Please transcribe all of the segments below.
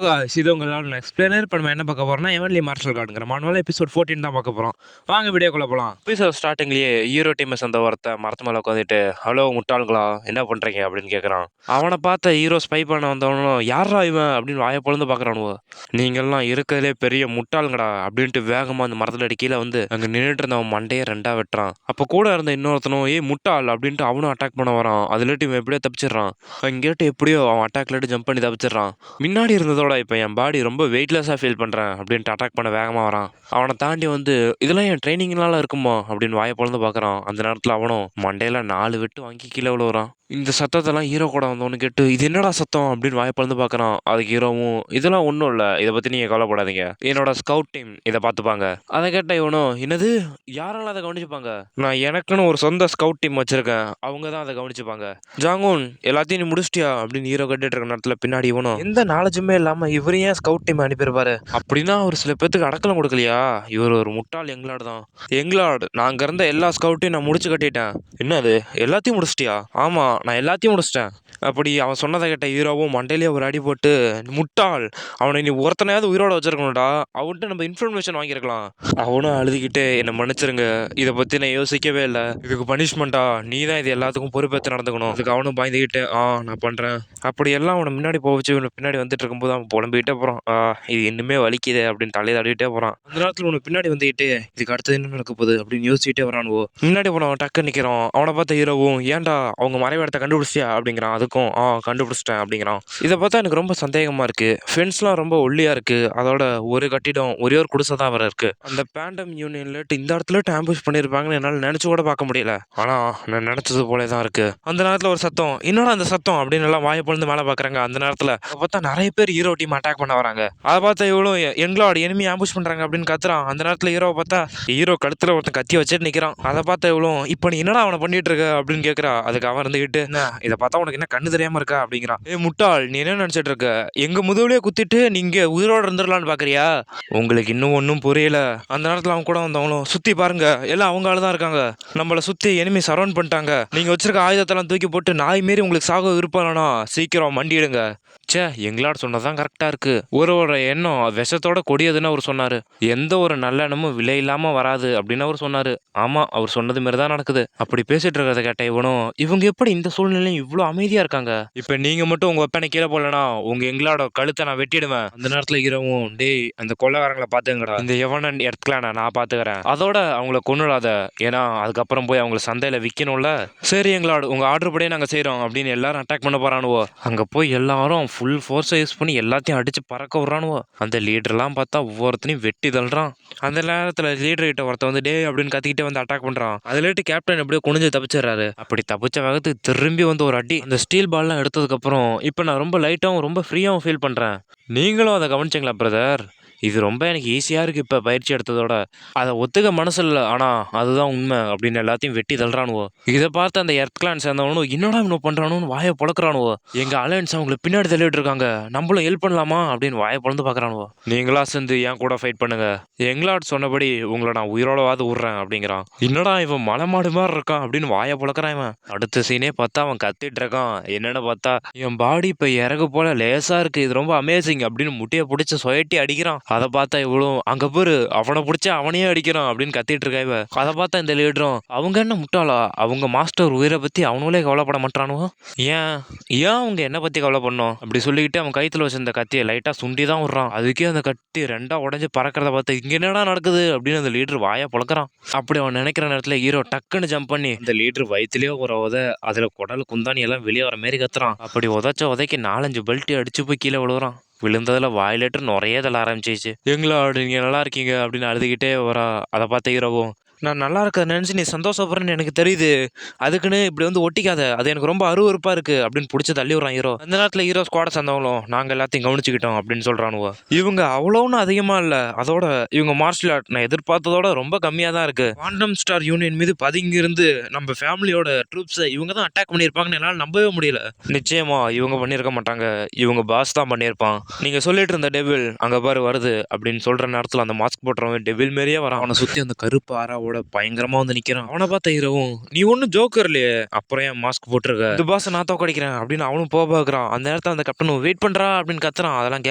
guys, இது உங்களோட explainer. இப்போ நம்ம என்ன பார்க்க போறோம்னா எவன்லி மார்ஷல் கார்டுங்கிற மானுவல் எபிசோட் 14 தான் பார்க்க போறோம். வாங்க வீடியோக்குள்ள போலாம். எபிசோட் ஸ்டார்டிங்லயே ஹீரோ டீம் சேர்ந்த ஒருத்தன் மரத்து மேலே உட்காந்துட்டு, ஹலோ முட்டாளுங்களா என்ன பண்றீங்க அப்படின்னு கேட்குறான். அவனை பார்த்த ஹீரோ ஸ்பை பண்ண வந்தவனும் யாரா இவன் அப்படின்னு வாயை பொழுந்து பார்க்குறானுவோ. நீங்கள்லாம் இருக்கிறதுலே பெரிய முட்டாளுங்கடா அப்படின்ட்டு வேகமாக அந்த மரத்தில் கீழே வந்து அங்கே நின்றுட்டு இருந்தவன் மண்டையை ரெண்டாக வெட்டுறான். அப்போ கூட இருந்த இன்னொருத்தனும் முட்டாள் அப்படின்ட்டு அவனும் அட்டாக் பண்ண வரான். அதுலேட்டு இவன் எப்படியோ தப்பிச்சிடுறான். இங்கேட்டு எப்படியோ அவன் அட்டாக்லேட்டு ஜம்ப் பண்ணி தப்பிச்சிடுறான். முன்னாடி இருந்ததோட இப்போ என் பாடி ரொம்ப வெயிட்லெஸ்ஸாக ஃபீல் பண்ணுறேன் அப்படின்ட்டு அட்டாக் பண்ண வேகமாக வரான். அவனை தாண்டி வந்து இதெல்லாம் என் ட்ரைனிங்னால இருக்குமா அப்படின்னு வாயை பொழுது பார்க்குறான். அந்த நேரத்தில் அவனும் மண்டையில் 4 வெட்டு வாங்கி கீழே விழுவுறான். இந்த சத்தத்தெல்லாம் ஹீரோ கூட வந்தவனு கேட்டு இது என்னடா சத்தம் அப்படின்னு வாயை பொழுது பார்க்குறான். அதுக்கு ஹீரோவும் இதெல்லாம் ஒன்றும் இல்லை, இதை பற்றி நீங்கள் கவலைப்படாதீங்க, என்னோட ஸ்கவுட் டீம் இதை பார்த்துப்பாங்க. அதை கேட்ட இவனும் என்னது யாரால அதை கவனிச்சுப்பாங்க, நான் எனக்குன்னு ஒரு சொந்த ஸ்கவுட் டீம் வச்சிருக்கேன், அவங்க தான் அதை கவனிச்சுப்பாங்க. ஜாங்கூன் எல்லாத்தையும் நீ முடிச்சிட்டியா அப்படின்னு ஹீரோ கேட்டுட்டு இருக்க நேரத்தில் பின்னாடி இவனும் எந்த நாலேஜுமே இல்லாமல் இவர் ஏன் ஸ்கவுட் டீம் அனுப்பியிருப்பாரு அப்படின்னா அவர் சில பேத்துக்கு அடக்கலம் கொடுக்கலையா, இவர் ஒரு முட்டாள் எங்களாடு தான். எங்களாடு நாங்கள் இருந்த எல்லா ஸ்கவுட்டையும் நான் முடிச்சு கட்டிட்டேன். என்னது எல்லாத்தையும் முடிச்சிட்டியா? ஆமாம் நான் எல்லாத்தையும் முடிச்சிட்டேன். அப்படி அவன் சொன்னதை கேட்ட ஹீரோவும் மண்டையிலேயே ஒரு அடி போட்டு முட்டாள், அவனை நீ ஒருத்தனையாவது உயிரோட வச்சிருக்கணும்டா, அவன்கிட்ட நம்ம இன்ஃபர்மேஷன் வாங்கியிருக்கலாம். அவனும் அழுதுகிட்டு என்னை மன்னிச்சிருங்க, இதை பற்றி நான் யோசிக்கவே இல்லை, இதுக்கு பனிஷ்மெண்ட்டா நீ தான் இது எல்லாத்துக்கும் பொறுப்பேற்று நடந்துக்கணும். அதுக்கு அவனும் பயந்துக்கிட்டு நான் பண்ணுறேன் அப்படி எல்லாம் அவனை முன்னாடி போச்சு. இவனை பின்னாடி வந்துட்டு இருக்கும்போது அவன் புலம்பிக்கிட்டே போகிறான். இது இன்னுமே வலிக்குது அப்படின்னு தலையை தடிக்கிட்டே போகிறான். அந்த நேரத்தில் உனக்கு பின்னாடி வந்துக்கிட்டு இதுக்கு அடுத்தது என்ன நடக்க போகுது அப்படின்னு யோசிச்சுட்டே வரானுவோ. முன்னாடி போனவன் டக்கு நிற்கிறான். அவனை பார்த்த ஹீரோவும் ஏன்டா அவங்க மறைவிடத்தை கண்டுபிடிச்சியா அப்படிங்கிறான். அதுக்கும் கண்டுபிடிச்சிட்டேன் அப்படிங்கிறான். இதை பார்த்தா எனக்கு ரொம்ப சந்தேகமாக இருக்குது. ஃப்ரெண்ட்ஸ்லாம் ரொம்ப ஒல்லியாக இருக்குது, அதோட ஒரு கட்டிடம் ஒரே ஒரு குடிசை தான் வர இருக்குது. அந்த பேண்டம் யூனியன்ல இந்த இடத்துல ஆம்புஷ் பண்ணியிருப்பாங்கன்னு என்னால் நினச்சி கூட பார்க்க முடியல. ஆனால் நான் நினச்சது போலே தான் இருக்குது. அந்த நேரத்தில் ஒரு சத்தம், என்னடா அந்த சத்தம் அப்படின்னு எல்லாம் வாயை பொழுது மேலே பார்க்குறாங்க. அந்த நேரத்தில் பார்த்தா நிறைய பேர் ஹீரோ டீம் அட்டாக் பண்ண வராங்க. அதை பார்த்தா இவ்வளோ எங்களோட எனிமி ஆம்புஷ் பண்ணுறாங்க அப்படின்னு கத்துறான். அந்த நேரத்தில் ஹீரோவை பார்த்தா ஹீரோ கழுத்தில் ஒருத்தன் கத்தி வச்சுட்டு நிற்கிறான். அதை பார்த்தா இவ்வளோ இப்போ நீ என்னடா அவனை பண்ணிட்டு இருக்க அப்படின்னு கேட்குறா. அதுக்கு அவன் இருந்துக்கிட்டு இதை பார்த்தா உனக்கு என்ன கண்ணு தெரியாமல் இருக்கா அப்படிங்கிறான். முட்டாள் நீ என்ன நினச்சிட்டு இருக்க, எங்க முதுகுலயே குத்திட்டு நீங்க உயிரோடு இருந்துடலான்னு பார்க்குறியா, உங்களுக்கு இன்னும் ஒன்றும் புரியல. அந்த நேரத்தில் அவன் கூட வந்தவங்களும் சுற்றி பாருங்க எல்லாம் அவங்க ஆள் தான் இருக்காங்க, நம்மளை சுற்றி எனிமி சரௌண்ட் பண்ணிட்டாங்க, நீங்கள் வச்சிருக்க ஆயுதத்தெல்லாம் தூக்கி போட்டு நாய் மாரி உங்களுக்கு சாக விருப்பம் இல்லைனா சீக்கிரம் மண்டிடுங்க. சே எங்களாட் சொன்னதான் கரெக்டாக இருக்குது. ஒரு எண்ணம் விஷத்தோட கொடியதுன்னு அவர் சொன்னார். எந்த ஒரு நல்ல எண்ணமும் விலை இல்லாமல் வராது அப்படின்னு அவர் சொன்னார். ஆமாம் அவர் சொன்னது மாரி தான் நடக்குது. அப்படி பேசிட்டு இருக்கிறத கேட்ட இவனும் இவங்க எப்படி இந்த சூழ்நிலையும் இவ்வளோ அமைதியாக இருக்காங்க, இப்போ நீங்கள் மட்டும் உங்கள் வெப்பனை கீழே போடலனா உங்கள் எங்களோட கழுத்தை நான் வெட்டிடுவேன். அந்த நேரத்தில் இரவும் டேய் அந்த கொள்ளக்காரங்களை பார்த்துங்கடா, இந்த எவனன் இடத்துக்கலான நான் பார்த்துக்கிறேன், அதோட அவங்கள கொண்டுடாத, ஏன்னா அதுக்கப்புறம் போய் அவங்கள சந்தையில் விற்கணும்ல. சரி எங்களோட உங்கள் ஆர்டர் படியே நாங்கள் செய்கிறோம் அப்படின்னு எல்லாரும் அட்டாக் பண்ண போகிறானுவோ. அங்கே போய் எல்லாரும் ஃபுல் ஃபோர்ஸை யூஸ் பண்ணி எல்லாத்தையும் அடித்து பறக்க விட்றானுவோ. அந்த லீடர்லாம் பார்த்தா ஒவ்வொருத்தனையும் வெட்டி தள்ளுறான். அந்த நேரத்தில் லீடர் கிட்ட ஒருத்த வந்து டே அப்படின்னு கத்திக்கிட்டே வந்து அட்டாக் பண்ணுறான். அதுலேட்டு கேப்டன் எப்படியோ குனிஞ்சு தப்பிச்சிடறாரு. அப்படி தப்பிச்ச வேகத்துக்கு திரும்பி வந்து ஒரு அடி அந்த ஸ்டீல் பால்லாம் எடுத்ததுக்கப்புறம் இப்போ நான் ரொம்ப லைட்டாகவும் ரொம்ப ஃப்ரீயாகவும் ஃபீல் பண்ணுறேன். நீங்களும் அதை கவனிச்சிங்களா பிரதர்? இது ரொம்ப எனக்கு ஈஸியாக இருக்குது இப்போ பயிற்சி எடுத்ததோட. அதை ஒத்துக்க மனசு இல்லை, ஆனால் அதுதான் உண்மை அப்படின்னு எல்லாத்தையும் வெட்டி தள்ளுறானுவோ. இதை பார்த்து அந்த எர்த் கிளான் சேர்ந்தவனும் என்னடா இவனு பண்ணுறானு வாயை பொழக்கிறானுவோ. எங்கள் அலையன்ஸ் அவங்களை பின்னாடி தள்ளிட்டு இருக்காங்க, நம்மளும் ஹெல்ப் பண்ணலாமா அப்படின்னு வாயை பொழந்து பார்க்குறானுவோ. நீங்களா சேர்ந்து என் கூட ஃபைட் பண்ணுங்க, எங்களாட் சொன்னபடி உங்களை நான் உயிரோடவாது விட்றேன் அப்படிங்கிறான். என்னடா இவன் மலை மாடு மாதிரி இருக்கான் அப்படின்னு வாயை பொழக்கிறான் இவன். அடுத்த சீனே பார்த்தா அவன் கத்திட்டு இருக்கான். என்னன்னு பார்த்தா என் பாடி இப்போ இறகு போல லேசாக இருக்குது, இது ரொம்ப அமேசிங் அப்படின்னு முட்டையை பிடிச்சி சொயட்டி அடிக்கிறான். அதை பார்த்தா இவ்வளோ அங்கே பேரு அவனை பிடிச்சி அவனையே அடிக்கிறான் அப்படின்னு கத்திட்டு இருக்கா இவ. அதை பார்த்தா இந்த லீடரும் அவங்க என்ன முட்டாளா, அவங்க மாஸ்டர் உயிரை பற்றி அவனுங்களே கவலைப்பட மாட்டானுவோ, ஏன் ஏன் அவங்க என்ன பற்றி கவலை பண்ணோம் அப்படி சொல்லிக்கிட்டு அவன் கைத்தில் வச்சிருந்த கத்தியை லைட்டாக சுண்டி தான் விட்றான். அதுக்கே அந்த கத்தி ரெண்டா உடஞ்சி பறக்கிறத பார்த்து இங்கே என்னடா நடக்குது அப்படின்னு அந்த லீடர் வாயை பொழக்கிறான். அப்படி அவன் நினைக்கிற நேரத்தில் ஹீரோ டக்குன்னு ஜம்ப் பண்ணி அந்த லீடர் வயிற்றுலேயே ஒரு அதில் குடல் குந்தானி எல்லாம் வெளியே வர மாரி கத்துறான். அப்படி உதைக்கு 4-5 பெல்ட்டி அடிச்சு போய் கீழே விழுவுறான். விழுந்ததில் வாயிலேட்டு நிறைய தள்ள ஆரம்பிச்சிச்சு. எங்களோட நீங்கள் நல்லா இருக்கீங்க அப்படின்னு அழுதுகிட்டே வரா. அதை பார்த்த ஹீரோவும் நான் நல்லா இருக்கிறத நினச்சி நீ சந்தோஷப்படுறேன்னு எனக்கு தெரியுது, அதுக்குன்னு இப்படி வந்து ஒட்டிக்காத, அது எனக்கு ரொம்ப அருவருப்பாக இருக்குது அப்படின்னு பிடிச்சி தள்ளி விட்றான் ஹீரோ. அந்த நேரத்தில் ஹீரோ ஸ்குவாடை சேர்ந்தவங்களும் நாங்கள் எல்லாத்தையும் கவனிச்சுக்கிட்டோம் அப்படின்னு சொல்கிறானுவோ. இவங்க அவ்வளோன்னு அதிகமாக இல்லை, அதோட இவங்க மார்ஷல் ஆர்ட் நான் எதிர்பார்த்ததோட ரொம்ப கம்மியாக தான் இருக்குது. குவாண்டம் ஸ்டார் யூனியன் மீது பதுங்கியிருந்து நம்ம ஃபேமிலியோட ட்ரூப்ஸை இவங்க தான் அட்டாக் பண்ணியிருப்பாங்கன்னு என்னால் நம்பவே முடியல. நிச்சயமா இவங்க பண்ணியிருக்க மாட்டாங்க, இவங்க பாஸ் தான் பண்ணியிருப்பான். நீங்கள் சொல்லிட்டு இருந்த டெவில் அங்கே பாரு வருது அப்படின்னு சொல்கிற நேரத்தில் அந்த மாஸ்க் போட்டுறவன் டெவில் மாரியே வரான். அவனை சுற்றி அந்த கருப்பு ஆறாவோட மாஸ்கோட பயங்கரமா வந்து நிக்கிறான். அவனை பார்த்த ஹீரோவும், நீ ஒன்னும் ஜோக்கர் இல்லையே, அப்புறம் ஏன் மாஸ்க் போட்டிருக்க, இந்த பாஸ் நான் தோக்கடிக்கிறேன் அப்படின்னு அவனும் பாக்குறான். அந்த நேரத்தில் அந்த கேப்டனும் வெயிட் பண்றா அப்படின்னு கத்துறான். அதெல்லாம்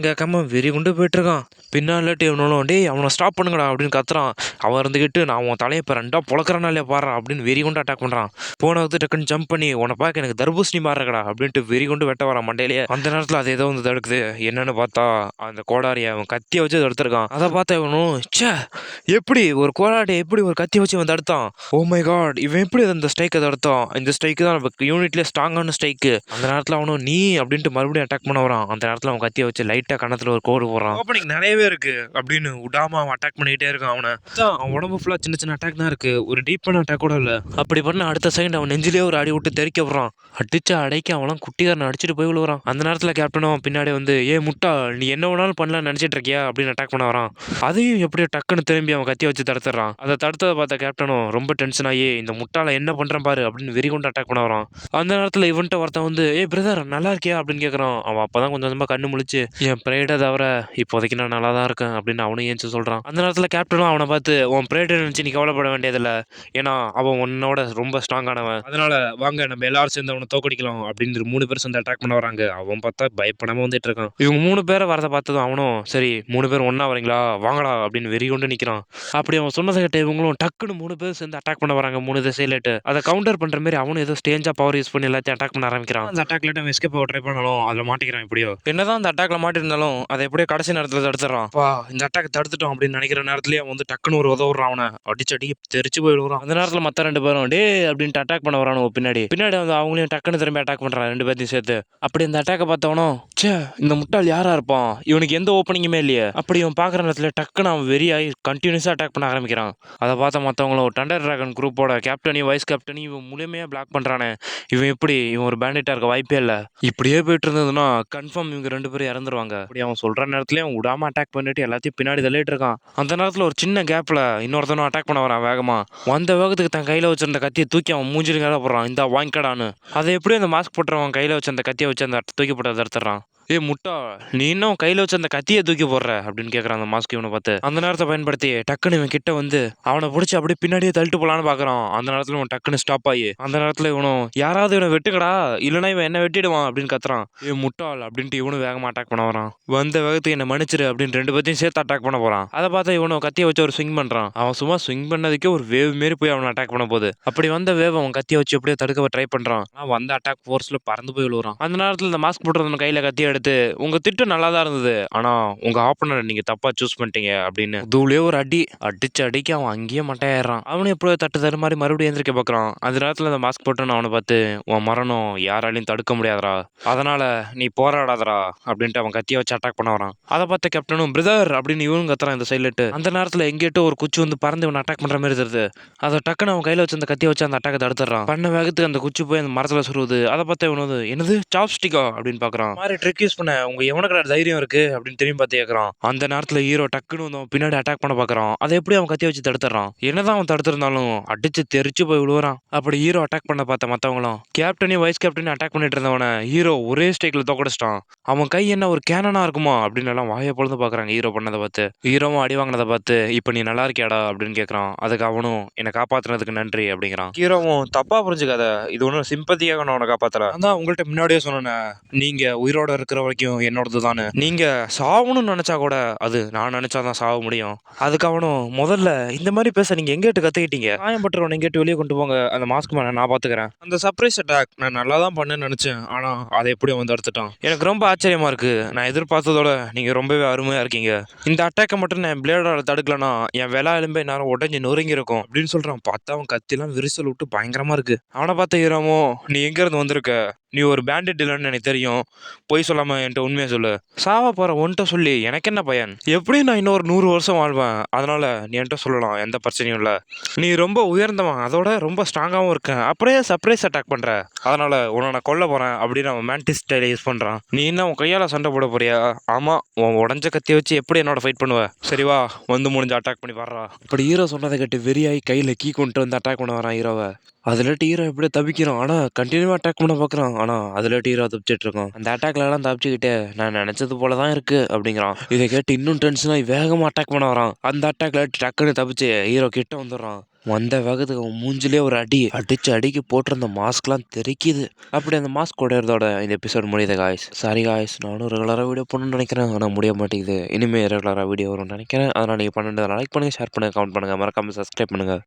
கேட்காம வெறி கொண்டு போயிட்டு இருக்கான். பின்னாலேட்டு இவனும், டேய் அவனை ஸ்டாப் பண்ணுங்கடா அப்படின்னு கத்துறான். அவன் இருந்துகிட்டு, நான் உன் தலையை இப்போ ரெண்டா பொழக்கிறானா இல்லையா பாரு அப்படின்னு வெறி கொண்டு அட்டாக் பண்றான். போன வந்து டக்குன்னு ஜம்ப் பண்ணி, உன பார்க்க எனக்கு தர்பூசணி மாறுறடா அப்படின்ட்டு வெறி கொண்டு வெட்ட வரான் மண்டையிலேயே. அந்த நேரத்தில் அது ஏதோ வந்து தடுக்குது. என்னன்னு பார்த்தா அந்த கோடாரியை அவன் கத்தியை வச்சு தடுத்துருக்கான். அதை பார்த்தா இவனும், ச்சே எப்படி ஒரு கோடாரியை எப்படி ஒரு கத்தி வச்சு அவன் தடுத்தான், ஓ மை காட் இவன் எப்படி அந்த ஸ்ட்ரைக்கை தடுத்தான், இந்த ஸ்ட்ரைக்கு தான் நம்ம யூனிட்லேயே ஸ்ட்ராங்கான ஸ்ட்ரைக்கு. அந்த நேரத்தில் அவனும் நீ அப்படின்ட்டு மறுபடியும் அட்டாக் பண்ண வரான். அந்த நேரத்தில் அவன் கத்தியை வச்சு லைட்டாக கணத்தில் ஒரு கோடு போடுறான். ஓப்பனிங் நிறையவே இருக்கு அப்படின்னு விடாம அவன் அட்டாக் பண்ணிக்கிட்டே இருக்கான். அவன் உடம்பு ஃபுல்லாக சின்ன சின்ன அட்டாக் தான் இருக்கு, ஒரு டீப்பான அட்டாக் கூட இல்லை. அப்படி பண்ண அடுத்த செகண்ட் அவன் நெஞ்சிலே ஒரு அடி விட்டு தெறிக்க விடுறான். அடிச்சு அடைக்க அவன் குட்டிகாரன் அடிச்சுட்டு போய் விழுவான். அந்த நேரத்தில் கேப்டனும் பின்னாடி வந்து, ஏ முட்டா நீ என்ன வேணாலும் பண்ணலாம்னு நினைச்சிட்டு இருக்கியா அப்படின்னு அட்டாக் பண்ண வரான். அதையும் எப்படியோ டக்குன்னு திரும்பி அவன் கத்தியை வச்சு தடுத்துறான். அதை தடுத்ததை பார்த்த கேப்டனும் ரொம்ப டென்ஷன் ஆகி, இந்த முட்டால என்ன பண்றான் பாரு அப்படின்னு வெறி கொண்டு அட்டாக் பண்ண வரான். அந்த நேரத்தில் இவன்ட்ட ஒருத்தன் வந்து, ஏ பிரதர் நல்லா இருக்கியா அப்படின்னு கேட்கறான். அவன் அப்பதான் கொஞ்சம் கொஞ்சமா கண்ணு முழிச்சு, என் பிரேடை தவிர இப்போதைக்கு நான் நல்லா தான் இருக்கேன் அப்படின்னு அவனும் ஏஞ்சி சொல்றான். அந்த நேரத்தில் கேப்டனும் அவனை பார்த்து, உன் பிரேடை நினைச்சு நீ கவலைப்பட வேண்டியதில்லை, ஏன்னா அவன் உன்னோட ரொம்ப ஸ்ட்ராங்கானவன், அதனால வாங்க நம்ம எல்லாரும் சேர்ந்து அவனை தோக்கடிக்கலாம் அப்படின்னு 3 பேர் சேர்ந்து அட்டாக் பண்ண வராங்க. அவன் பார்த்தா பயப்படாம வந்துட்டு இருக்கான். இவங்க 3 பேரை வரதை பார்த்ததும் அவனும், சரி 3 பேர் ஒன்னா வரீங்களா வாங்கடா அப்படின்னு வெறி கொண்டு நிற்கிறான். அப்படி அவன் சொன்னதை கேட்ட இவங்களும் டக்குன்னு 3 பேர் சேர்ந்து அட்டாக் பண்ண வராங்க 3 திசையிலேட்டு. அதை கவுண்டர் பண்ற மாதிரி அவனும் ஏதோ ஸ்டேஞ்சா பவர் யூஸ் பண்ணி எல்லாத்தையும் அட்டாக் பண்ண ஆரம்பிக்கிறான். அந்த அட்டாக்ல அவன் எஸ்கேப் ஆக ட்ரை பண்ணாலும் அதில் மாட்டிக்கிறான். எப்படியோ என்னதான் அந்த அட்டாக்ல மாட்டிருந்தாலும் அதை எப்படியோ கடைசி நேரத்தில் தடுத்துறான். இந்த அட்டாக் தடுத்துட்டோம் அப்படின்னு நினைக்கிற நேரத்துலயே வந்து டக்குன்னு ஒரு உதவுறான். அவனை அடிச்சடி தெரிச்சு போயிடுறான். அந்த நேரத்தில் மற்ற 2 பேரும் டே அப்படின்ட்டு அட்டாக் பண்ண வரானு பின்னாடி வந்து அவங்களையும் டக்குன்னு திரும்பி அட்டாக் பண்றான் 2 பேர்த்தையும் சேர்த்து. அப்படி இந்த அட்டாக்கை பார்த்தவனும், சே இந்த முட்டாள் யாரா இருப்பான், இவனுக்கு எந்த ஓப்பனிங்குமே இல்லையே அப்படி இவன் பார்க்குற நேரத்தில் டக்குன்னு அவன் வெறியாகி கண்டினியூஸாக அட்டாக் பண்ண ஆரம்பிக்கிறான். அதை பார்த்த மற்றவங்களும் டண்டர் டிராகன் குரூப்போட கேப்டனையும் வைஸ் கேப்டனையும் இவன் முழுமையாக பிளாக் பண்ணுறானே, இவன் ஒரு பேண்டிட்டாக இருக்க வாய்ப்பே இல்லை. இப்படியே போயிட்டு இருந்ததுன்னா கன்ஃபார்ம் இவங்க 2 பேரும் இறந்துருவாங்க. அப்படி அவன் சொல்கிற நேரத்துலேயே அவன் விடாம அட்டாக் பண்ணிட்டு எல்லாத்தையும் பின்னாடி தள்ளிட்டு இருக்கான். அந்த நேரத்தில் ஒரு சின்ன கேப்பில் இன்னொருத்தனும் அட்டாக் பண்ண வரான் வேகமாக. வந்த வேகத்துக்கு தன் கையில் வச்சிருந்த கத்தியை தூக்கி அவன் மூஞ்சிட்டு மேலே போடுறான், இந்த வாங்கிக்கடான்னு. அதை எப்படியும் அந்த மாஸ்க் போட்டுறவன் கையில் வச்சு அந்த கத்தியை வச்சு அந்த தூக்கி போட்டு தடுத்துறான். ஏ முட்டா நீ இன்னும் கையில் வச்சு அந்த கத்தியை தூக்கி போடுற அப்படின்னு கேட்குறான் அந்த மாஸ்க் இவனை பார்த்து. அந்த நேரத்தை பயன்படுத்தி டக்குன்னு இவன் கிட்ட வந்து அவனை பிடிச்சி அப்படியே பின்னாடியே தள்ளிட்டு போலான்னு பார்க்குறான். அந்த நேரத்தில் இவன் டக்குன்னு ஸ்டாப் ஆகி அந்த நேரத்தில் இவனும், யாராவது இவனை வெட்டுக்கடா இல்லைன்னா இவன் என்ன வெட்டிடுவான் அப்படின்னு கத்துறான். ஏ முட்டாள் அப்படின்ட்டு இவனும் வேகமாக அட்டாக் பண்ண வரான். வந்த வேகத்துக்கு என்ன மன்னிச்சிரு அப்படின்னு 2 பேர்த்தையும் சேர்த்து அட்டாக் பண்ண போறான். அதை பார்த்தா இவனும் கத்தியை வச்சு ஒரு ஸ்விங் பண்றான். அவன் சும்மா ஸ்விங் பண்ணதுக்கே ஒரு வேவ் மாரி போய் அவனை அட்டாக் பண்ண போகுது. அப்படி வந்த வேவ் அவன் கத்தியை வச்சு அப்படியே தடுக்க ட்ரை பண்றான். வந்த அட்டாக் ஃபோர்ஸ்ல பறந்து போய் விழுறான். அந்த நேரத்தில் இந்த மாஸ்க் போட்டுறவன் கையில கத்தி எடுத்து, உங்க திட்டம் நல்லா தான் இருந்தது, ஆனா உங்க ஆப்பனர் நீங்க தப்பா சூஸ் பண்ணிட்டீங்க அப்படின்னு தூளே ஒரு அடிக்க அவன் அங்கேயே மட்டையாயிடுறான். அவனும் எப்படியோ தட்டு மாதிரி மறுபடியும் எந்திரிக்க பார்க்குறான். அந்த நேரத்தில் அந்த மாஸ்க் போட்டு அவனை பார்த்து, உன் மரணம் யாராலையும் தடுக்க முடியாதரா, அதனால நீ போராடாதரா அப்படின்ட்டு அவன் கத்தியை வச்சு அட்டாக் பண்ண வரான். அதை பார்த்த கேப்டனும் பிரதர் அப்படின்னு இவனும் கத்துறான் இந்த சைட்லட்டு. அந்த நேரத்தில் எங்கேட்டோ ஒரு குச்சி வந்து பறந்து இவன் அட்டாக் பண்ற மாதிரி தெரியுது. அதை டக்குன்னு அவன் கையில வச்சு அந்த கத்தியை வச்சு அந்த அட்டாக்கை தடுத்துறான். பண்ண வேகத்துக்கு அந்த குச்சி போய் அந்த மரத்தில் சுருவுது. அதை பார்த்த இவனு, என்னது சாப்ஸ்டிக்கா அப்படின்னு பாக்குறான். மாதிரி ட்ரிக் யூஸ் பண்ண உங்க எவனுக்கு தைரியம் இருக்கு அப்படின்னு திரும்பி பார்த்து கேட்கறான். அந்த நேரத்தில் ஹீரோ டக்குன்னு வந்து பின்னாடி அட்டாக் பண்ண பாக்குறான். அதை எப்படி அவன் கத்தியை வச்சு தடுத்துறான். என்னதான் அவன் தடுத்திருந்தாலும் அடிச்சு தெரிச்சு போய் விழுவான். அப்படி ஹீரோ அட்டாக் பண்ண பார்த்த மற்றவங்களும் கேப்டனையும் வைஸ் கேப்டனையும் அட்டாக் பண்ணிட்டு இருந்தவனை ஹீரோ ஒரே ஸ்ட்ரைக்ல தோக்கடிச்சிட்டான். அவன் கை என்ன ஒரு கேனனா இருக்குமா அப்படின்னு எல்லாம் வாயை பொழுது பாக்குறாங்க ஹீரோ பண்ணதை பார்த்து. ஹீரோவும் அடி வாங்கினதை பார்த்து, இப்ப நீ நல்லா இருக்கியாடா அப்படின்னு கேட்கறான். அதுக்கு அவனும், என்னை காப்பாத்துனதுக்கு நன்றி அப்படிங்கிறான். ஹீரோவும், தப்பா புரிஞ்சுக்காத, இது ஒன்றும் சிம்பத்தியாக நான் உன்னை காப்பாத்தல, அதான் உங்கள்கிட்ட முன்னாடியே சொன்னேன், நீங்க உயிரோட இருக்கிற வரைக்கும் என்னோடது தானே, நீங்க சாவணும்னு நினைச்சா கூட அது நான் நினைச்சாதான் சாவ முடியும். அதுக்கு அவனும், முதல்ல இந்த மாதிரி பேச நீங்க எங்கிட்ட கத்துக்கிட்டீங்க, காயம்பட்டுறவன் எங்கிட்ட வெளியே கொண்டு போங்க, அந்த மாஸ்க் மேன நான் பாத்துக்கிறேன். அந்த சர்ப்ரைஸ் அட்டாக் நான் நல்லா தான் பண்ணேன்னு நினைச்சேன், ஆனா அதை எப்படி வந்து எடுத்துட்டான். எனக்கு ரொம்ப ஆச்சரியமா இருக்கு, நான் எதிர்பார்த்ததோட நீங்க ரொம்பவே அருமையா இருக்கீங்க. இந்த அட்டாக்கை மட்டும் நான் பிளேடால தடுக்கலனா என் வெலா எலும்பே நேரம் உடஞ்சி நொறுங்கி இருக்கும் அப்படின்னு சொல்றான். பார்த்தா அவன் கத்திலாம் விரிசல் விட்டு பயங்கரமா இருக்கு. அவனை பார்த்த ஹீரோமோ, நீ எங்க இருந்து வந்திருக்க, நீ ஒரு பேண்டிட் இல்லைன்னு எனக்கு தெரியும், பொய் சொல்லாம என்கிட்ட உண்மையை சொல்லு, சாவ போற ஒன்ட்ட சொல்லி எனக்கு என்ன பயன், எப்படி நான் இன்னொரு 100 வருஷம் வாழ்வேன், அதனால நீ என்கிட்ட சொல்லலாம், எந்த பிரச்சனையும் இல்லை, நீ ரொம்ப உயர்ந்தவன், அதோட ரொம்ப ஸ்ட்ராங்காகவும் இருக்கேன், அப்படியே சர்ப்ரைஸ் அட்டாக் பண்ற, அதனால உன்னை நான் கொல்ல போறேன் அப்படின்னு அவன் மேண்டிஸ் ஸ்டைலை யூஸ் பண்றான். நீ என்ன உன் கையால சண்டை போட போறியா, ஆமா உன் உடஞ்ச கத்தியை வச்சு எப்படி என்னோட ஃபைட் பண்ணுவ, சரிவா வந்து முடிஞ்சு அட்டாக் பண்ணி வர்றா. இப்படி ஹீரோ சொன்னதை கேட்டு வெறியாகி கையில கீ கொண்டு வந்து அட்டாக் பண்ண வரான் ஹீரோவை. அதில் ஹீரோ எப்படியோ தப்பிக்கிறான். ஆனால் கண்டினியூவாக அட்டாக் பண்ண பார்க்குறான். ஆனால் அதில் ஹீரோ தப்பிச்சிட்டு இருக்கான். அந்த அட்டாக்லலாம் தப்பிச்சுக்கிட்டு நான் நினச்சது போல தான் இருக்குது அப்படிங்கிறான். இதை கேட்டு இன்னும் டென்ஷனாகி வேகமாக அட்டாக் பண்ண வரான். அந்த அட்டாக்ல டக்குன்னு தப்பிச்சு ஹீரோ கிட்ட வந்துடுறான். வந்த வேகத்துக்கு அவன் மூஞ்சிலே ஒரு அடிச்சு போட்டிருந்த மாஸ்க்லாம் தெரிக்குது. அப்படி அந்த மாஸ்க் உடையறதோட இந்த எபிசோட் முடியுது காய்ஸ். சாரி காய்ஸ், நானும் ரெகுலராக வீடியோ பண்ணணும்னு நினைக்கிறேன். ஆனால் முடிய மாட்டேங்குது. இனிமேல் ரெகுலராக வீடியோ வரும்னு நினைக்கிறேன். அதனால் நீங்கள் 12 லைக் பண்ணுங்கள், ஷேர் பண்ணுங்கள், கமெண்ட் பண்ணுங்கள், மறக்காமல் சப்ஸ்கிரைப் பண்ணுங்கள்.